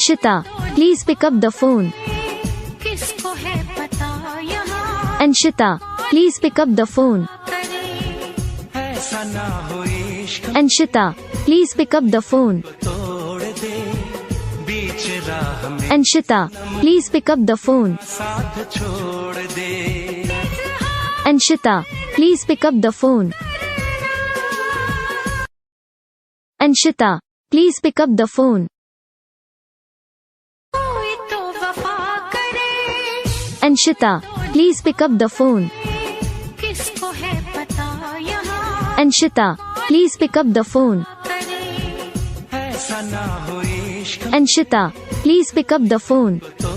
Anshita, please pick up the phone. किसको है पता यहाँ Anshita, please pick up the phone. ऐसा ना हो इश्क Anshita, please pick up the phone. तोड़ दे बीच राह में Anshita, please pick up the phone. साथ छोड़ दे Anshita, please pick up the phone. Anshita, please pick up the phone. कोई तो वफा करे Anshita, please pick up the phone. किसको है पता यहाँ Anshita, please pick up the phone. ऐसा ना हो इश्क Anshita, please pick up the phone. तो